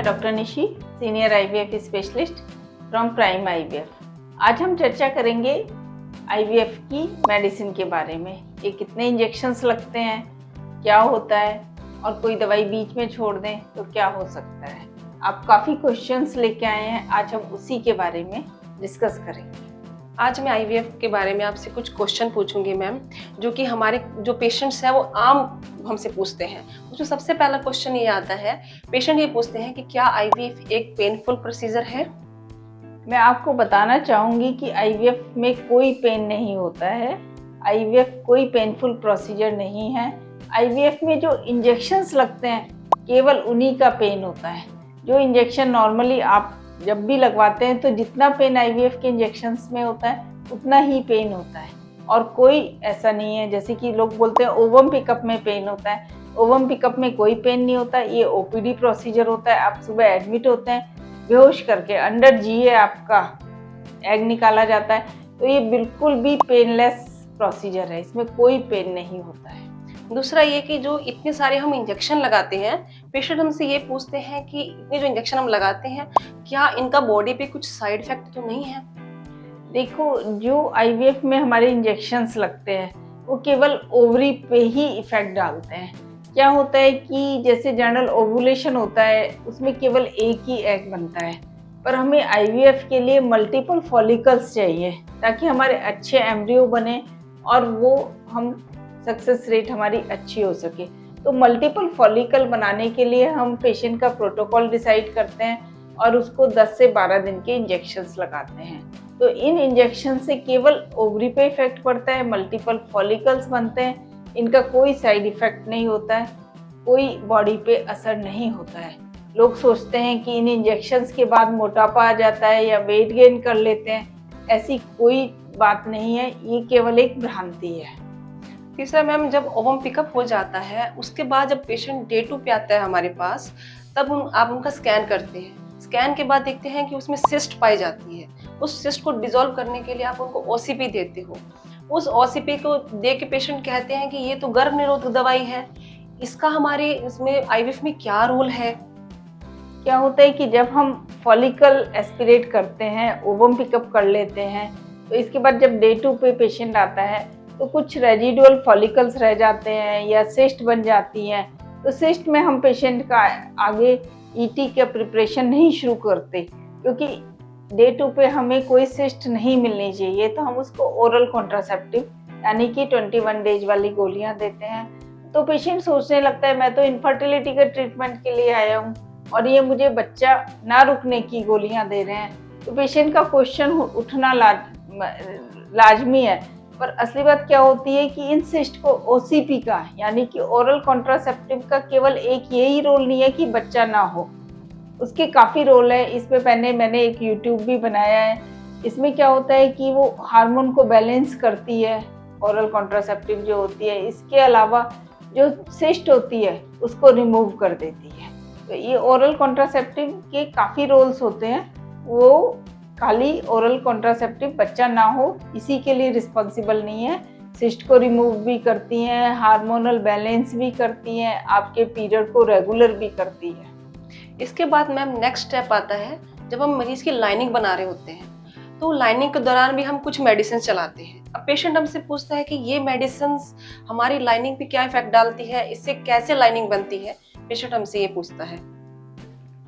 Doctor Nishi, senior IVF specialist from prime IVF. आज हम चर्चा करेंगे आईवीएफ की मेडिसिन के बारे में। ये कितने इंजेक्शंस लगते हैं, क्या होता है और कोई दवाई बीच में छोड़ दें तो क्या हो सकता है। आप काफ़ी क्वेश्चंस लेके आए हैं, आज हम उसी के बारे में डिस्कस करेंगे। आज मैं आईवीएफ के बारे में आपसे कुछ क्वेश्चन पूछूंगी मैम, जो कि हमारे जो पेशेंट्स हैं वो आम हमसे पूछते हैं। उसमें सबसे पहला क्वेश्चन ये आता है, पेशेंट ये पूछते हैं कि क्या आईवीएफ एक पेनफुल प्रोसीजर है। मैं आपको बताना चाहूँगी कि आईवीएफ में कोई पेन नहीं होता है। आईवीएफ कोई पेनफुल प्रोसीजर नहीं है। आईवीएफ में जो इंजेक्शंस लगते हैं केवल उन्हीं का पेन होता है। जो इंजेक्शन नॉर्मली आप जब भी लगवाते हैं तो जितना पेन आईवीएफ के इंजेक्शंस में होता है उतना ही पेन होता है, और कोई ऐसा नहीं है जैसे कि लोग बोलते हैं ओवम पिकअप में पेन होता है। ओवम पिकअप में कोई पेन नहीं होता। ये ओपीडी प्रोसीजर होता है। आप सुबह एडमिट होते हैं, बेहोश करके अंडर जीए आपका एग निकाला जाता है। तो ये बिल्कुल भी पेनलेस प्रोसीजर है, इसमें कोई पेन नहीं होता है। दूसरा ये कि जो इतने सारे हम इंजेक्शन लगाते हैं, पेशेंट हमसे ये पूछते हैं कि इतने जो इंजेक्शन हम लगाते हैं क्या इनका बॉडी पे कुछ साइड इफेक्ट तो नहीं है। देखो, जो आईवीएफ में हमारे इंजेक्शंस लगते हैं वो केवल ओवरी पे ही इफेक्ट डालते हैं। क्या होता है कि जैसे जनरल ओवुलेशन होता है उसमें केवल एक ही एग बनता है, पर हमें आईवीएफ के लिए मल्टीपल फॉलिकल्स चाहिए ताकि हमारे अच्छे एम्ब्रियो बने और वो हम सक्सेस रेट हमारी अच्छी हो सके। तो मल्टीपल फॉलिकल बनाने के लिए हम पेशेंट का प्रोटोकॉल डिसाइड करते हैं और उसको 10 से 12 दिन के इंजेक्शंस लगाते हैं। तो इन इंजेक्शन से केवल ओवरी पे इफेक्ट पड़ता है, मल्टीपल फॉलिकल्स बनते हैं। इनका कोई साइड इफेक्ट नहीं होता है, कोई बॉडी पे असर नहीं होता है। लोग सोचते हैं कि इन इंजेक्शंस के बाद मोटापा आ जाता है या वेट गेन कर लेते हैं। ऐसी कोई बात नहीं है, ये केवल एक भ्रांति है। तीसरा मैम, जब ओवम पिकअप हो जाता है उसके बाद जब पेशेंट डे 2 पे आता है हमारे पास, तब आप उनका स्कैन करते हैं। स्कैन के बाद देखते हैं कि उसमें सिस्ट पाई जाती है। उस सिस्ट को डिसॉल्व करने के लिए आप उनको ओसीपी देते हो। उस ओसीपी को दे के पेशेंट कहते हैं कि ये तो गर्भ निरोधक दवाई है। इसका हमारे इसमें आईवीएफ में क्या रोल है। क्या होता है कि जब हम फॉलिकल एस्पिरेट करते हैं, ओवम पिकअप कर लेते हैं, तो इसके बाद जब डे 2 पे पेशेंट आता है तो कुछ रेजिडुअल फॉलिकल्स रह जाते हैं या सिस्ट बन जाती हैं। तो सिस्ट में हम पेशेंट का आगे ईटी का प्रिपरेशन नहीं शुरू करते, क्योंकि डे 2 पे हमें कोई सिस्ट नहीं मिलनी चाहिए। तो हम उसको ओरल कॉन्ट्रासेप्टिव यानी कि 21 डेज वाली गोलियां देते हैं। तो पेशेंट सोचने लगता है मैं तो इनफर्टिलिटी के ट्रीटमेंट के लिए आया हूँ और ये मुझे बच्चा ना रुकने की गोलियां दे रहे हैं। तो पेशेंट का क्वेश्चन उठना लाजमी है। पर असली बात क्या होती है कि इन सिस्ट को ओसीपी का यानी कि ओरल कॉन्ट्रासेप्टिव का केवल एक यही रोल नहीं है कि बच्चा ना हो, उसके काफ़ी रोल है। इस पे मैंने एक यूट्यूब भी बनाया है। इसमें क्या होता है कि वो हार्मोन को बैलेंस करती है, ओरल कॉन्ट्रासेप्टिव जो होती है। इसके अलावा जो सिस्ट होती है उसको रिमूव कर देती है। तो ये ओरल कॉन्ट्रासेप्टिव के काफ़ी रोल्स होते हैं। वो खाली ओरल कॉन्ट्रासेप्टिव बच्चा ना हो इसी के लिए रिस्पॉन्सिबल नहीं है। सिस्ट को रिमूव भी करती हैं, हार्मोनल बैलेंस भी करती हैं, आपके पीरियड को रेगुलर भी करती है। इसके बाद मैम नेक्स्ट स्टेप आता है, जब हम मरीज की लाइनिंग बना रहे होते हैं तो लाइनिंग के दौरान भी हम कुछ मेडिसिन चलाते हैं। अब पेशेंट हमसे पूछता है कि ये मेडिसिन हमारी लाइनिंग पे क्या इफेक्ट डालती है, इससे कैसे लाइनिंग बनती है। पेशेंट हमसे ये पूछता है।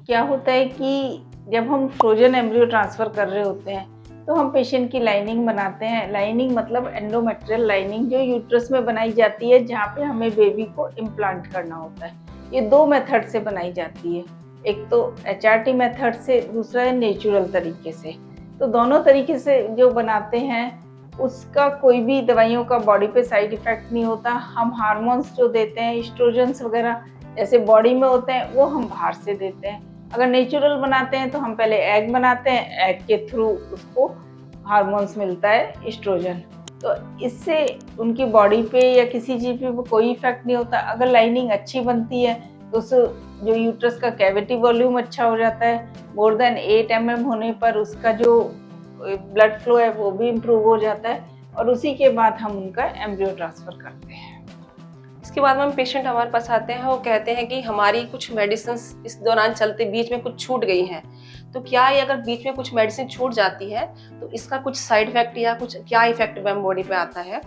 क्या होता है कि जब हम फ्रोजन एम्ब्रियो ट्रांसफ़र कर रहे होते हैं तो हम पेशेंट की लाइनिंग बनाते हैं। लाइनिंग मतलब एंडोमेट्रियल लाइनिंग, जो यूट्रस में बनाई जाती है जहाँ पे हमें बेबी को इम्प्लांट करना होता है। ये 2 मेथड से बनाई जाती है, एक तो HRT मेथड से, दूसरा है नेचुरल तरीके से। तो दोनों तरीके से जो बनाते हैं उसका कोई भी दवाइयों का बॉडी पे साइड इफ़ेक्ट नहीं होता। हम हार्मोन्स जो देते हैं, एस्ट्रोजन्स वगैरह जैसे बॉडी में होते हैं, वो हम बाहर से देते हैं। अगर नेचुरल बनाते हैं तो हम पहले एग बनाते हैं, एग के थ्रू उसको हार्मोन्स मिलता है, एस्ट्रोजन। तो इससे उनकी बॉडी पे या किसी चीज़ पे कोई इफेक्ट नहीं होता। अगर लाइनिंग अच्छी बनती है तो उस जो यूट्रस का कैविटी वॉल्यूम अच्छा हो जाता है। मोर देन 8 mm होने पर उसका जो ब्लड फ्लो है वो भी इम्प्रूव हो जाता है और उसी के बाद हम उनका एम्ब्रियो ट्रांसफ़र करते हैं। इसके बाद मैम पेशेंट हमारे पास आते हैं, वो कहते हैं कि हमारी कुछ मेडिसिन इस दौरान चलते बीच में कुछ छूट गई हैं। तो क्या ये अगर बीच में कुछ मेडिसिन छूट जाती है तो इसका कुछ साइड इफेक्ट या कुछ क्या इफेक्ट मैम बॉडी पे आता है?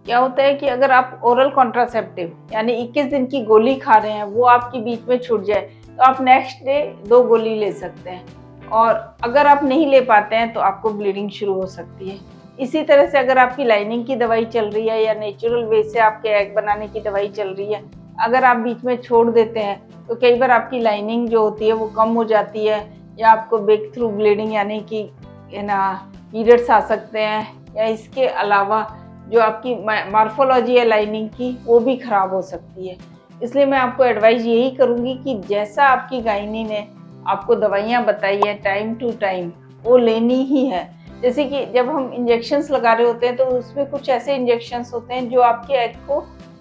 क्या होता है कि अगर आप ओरल कॉन्ट्रासेप्टिव यानी 21 दिन की गोली खा रहे हैं, वो आपकी बीच में छूट जाए तो आप नेक्स्ट डे 2 गोली ले सकते हैं, और अगर आप नहीं ले पाते हैं तो आपको ब्लीडिंग शुरू हो सकती है। इसी तरह से अगर आपकी लाइनिंग की दवाई चल रही है या नेचुरल वे से आपके एग बनाने की दवाई चल रही है, अगर आप बीच में छोड़ देते हैं तो कई बार आपकी लाइनिंग जो होती है वो कम हो जाती है, या आपको ब्रेक थ्रू ब्लीडिंग यानी कि पीरियड्स आ सकते हैं, या इसके अलावा जो आपकी मॉर्फोलॉजी है लाइनिंग की वो भी ख़राब हो सकती है। इसलिए मैं आपको एडवाइस यही करूँगी कि जैसा आपकी गायनी ने आपको दवाइयाँ बताई है टाइम टू टाइम वो लेनी ही है। जैसे कि जब हम इंजेक्शंस लगा रहे होते हैं तो उसमें कुछ ऐसे इंजेक्शंस होते हैं जो आपके एग को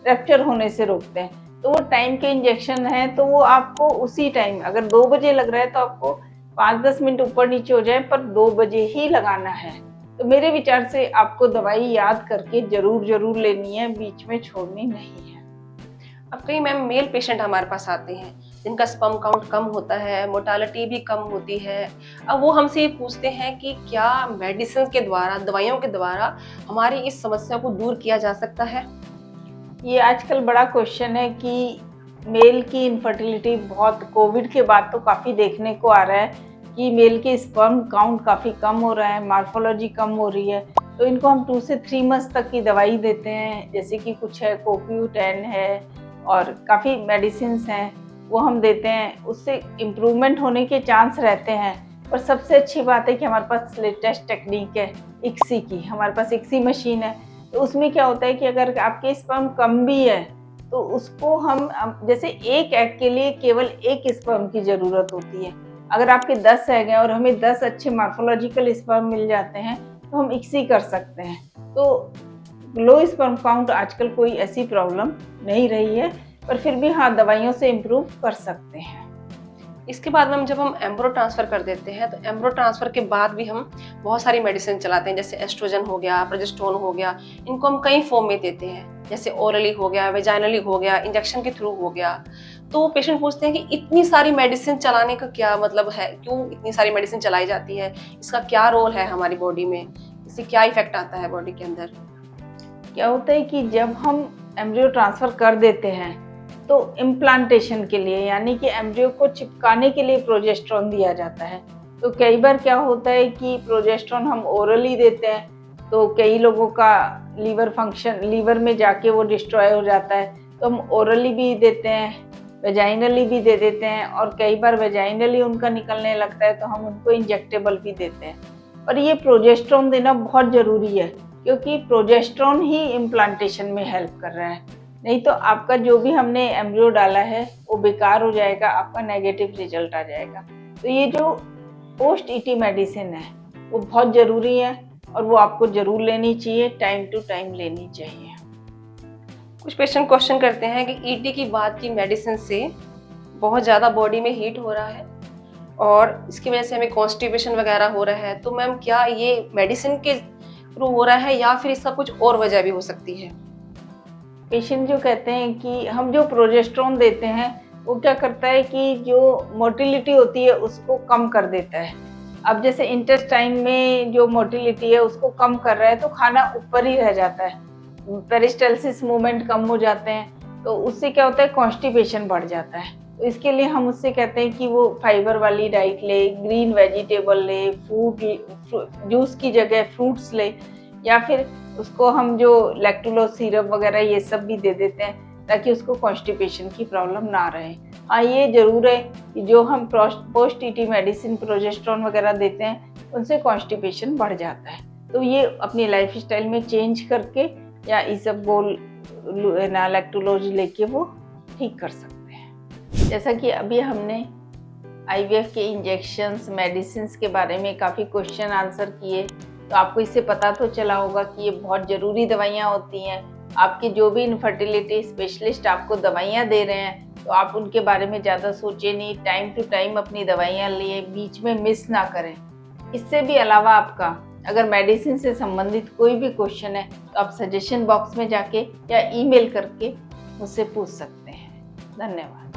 रप्चर होने से रोकते हैं, तो वो टाइम के इंजेक्शन हैं, तो वो आपको उसी टाइम, अगर 2 बजे लग रहा है तो आपको 5-10 मिनट ऊपर नीचे हो जाए पर 2 बजे ही लगाना है। तो मेरे विचार से आपको दवाई याद करके जरूर लेनी है, बीच में छोड़नी नहीं है। अब कई मैम मेल पेशेंट हमारे पास आते हैं जिनका स्पर्म काउंट कम होता है, मोर्टालिटी भी कम होती है। अब वो हमसे ये पूछते हैं कि क्या मेडिसिन के द्वारा, दवाइयों के द्वारा हमारी इस समस्या को दूर किया जा सकता है? ये आजकल बड़ा क्वेश्चन है कि मेल की इनफर्टिलिटी बहुत कोविड के बाद तो काफ़ी देखने को आ रहा है कि मेल के स्पर्म काउंट काफ़ी कम हो रहा है, मॉर्फोलॉजी कम हो रही है। तो इनको हम 2 से 3 मंथ्स तक की दवाई देते हैं, जैसे कि कुछ है CoQ10 है और काफ़ी मेडिसिन्स हैं वो हम देते हैं, उससे इम्प्रूवमेंट होने के चांस रहते हैं। पर सबसे अच्छी बात है कि हमारे पास लेटेस्ट टेक्निक है ICSI की, हमारे पास ICSI मशीन है। तो उसमें क्या होता है कि अगर आपके स्पर्म कम भी है तो उसको हम, जैसे एक एग के लिए केवल 1 स्पर्म की ज़रूरत होती है, अगर आपके 10 एग हैं और हमें 10 अच्छे मॉर्फोलॉजिकल स्पर्म मिल जाते हैं तो हम ICSI कर सकते हैं। तो लो स्पर्म काउंट आजकल कोई ऐसी प्रॉब्लम नहीं रही है, पर फिर भी हाँ दवाइयों से इम्प्रूव कर सकते हैं। इसके बाद में जब हम एम्ब्रो ट्रांसफ़र कर देते हैं तो एम्ब्रो ट्रांसफ़र के बाद भी हम बहुत सारी मेडिसिन चलाते हैं, जैसे एस्ट्रोजन हो गया, प्रोजेस्टेरोन हो गया। इनको हम कई फॉर्म में देते हैं, जैसे ओरली हो गया, वेजाइनली हो गया, इंजेक्शन के थ्रू हो गया। तो पेशेंट पूछते हैं कि इतनी सारी मेडिसिन चलाने का क्या मतलब है, क्यों इतनी सारी मेडिसिन चलाई जाती है, इसका क्या रोल है हमारी बॉडी में, इससे क्या इफेक्ट आता है बॉडी के अंदर? क्या होता है कि जब हम एम्ब्रियो ट्रांसफ़र कर देते हैं तो इम्प्लांटेशन के लिए यानी कि एम्ब्रियो को चिपकाने के लिए प्रोजेस्टेरोन दिया जाता है। तो कई बार क्या होता है कि प्रोजेस्टेरोन हम ओरली देते हैं तो कई लोगों का लीवर में जाके वो डिस्ट्रॉय हो जाता है, तो हम ओरली भी देते हैं, वेजाइनली भी दे देते हैं, और कई बार वेजाइनली उनका निकलने लगता है तो हम उनको इंजेक्टेबल भी देते हैं। पर ये प्रोजेस्टेरोन देना बहुत ज़रूरी है क्योंकि प्रोजेस्टेरोन ही इम्प्लांटेशन में हेल्प कर रहा है, नहीं तो आपका जो भी हमने एम्ब्रियो डाला है वो बेकार हो जाएगा, आपका नेगेटिव रिजल्ट आ जाएगा। तो ये जो पोस्ट ईटी मेडिसिन है वो बहुत ज़रूरी है और वो आपको ज़रूर लेनी चाहिए, टाइम टू टाइम लेनी चाहिए। कुछ पेशेंट क्वेश्चन करते हैं कि ईटी की बाद की मेडिसिन से बहुत ज़्यादा बॉडी में हीट हो रहा है और इसकी वजह से हमें कॉन्स्टिपेशन वगैरह हो रहा है, तो मैम क्या ये मेडिसिन के थ्रू हो रहा है या फिर इसका कुछ और वजह भी हो सकती है? पेशेंट जो कहते हैं कि हम जो प्रोजेस्टेरोन देते हैं वो क्या करता है कि जो मोटिलिटी होती है उसको कम कर देता है। अब जैसे इंटेस्टाइन में जो मोटिलिटी है उसको कम कर रहा है तो खाना ऊपर ही रह जाता है, पेरिस्टाल्सिस मूवमेंट कम हो जाते हैं, तो उससे क्या होता है कॉन्स्टिपेशन बढ़ जाता है। तो इसके लिए हम उससे कहते हैं कि वो फाइबर वाली डाइट ले, ग्रीन वेजिटेबल ले, फ्रूट जूस की जगह फ्रूट्स ले, या फिर उसको हम जो लैक्टुलोज सिरप वगैरह ये सब भी दे देते हैं ताकि उसको कॉन्स्टिपेशन की प्रॉब्लम ना रहे। हाँ ये ज़रूर है कि जो हम पोस्ट ईटी मेडिसिन प्रोजेस्टेरोन वगैरह देते हैं उनसे कॉन्स्टिपेशन बढ़ जाता है, तो ये अपनी लाइफस्टाइल में चेंज करके या इसबगोल लैक्टुलोज लेके वो ठीक कर सकते हैं। जैसा कि अभी हमने IVF के इंजेक्शंस मेडिसिन्स के बारे में काफ़ी क्वेश्चन आंसर किए, तो आपको इससे पता तो चला होगा कि ये बहुत ज़रूरी दवाइयाँ होती हैं। आपके जो भी इनफर्टिलिटी स्पेशलिस्ट आपको दवाइयाँ दे रहे हैं तो आप उनके बारे में ज़्यादा सोचें नहीं, टाइम टू टाइम अपनी दवाइयाँ लिए, बीच में मिस ना करें। इससे भी अलावा आपका अगर मेडिसिन से संबंधित कोई भी क्वेश्चन है तो आप सजेशन बॉक्स में जाके या ईमेल करके मुझसे पूछ सकते हैं। धन्यवाद।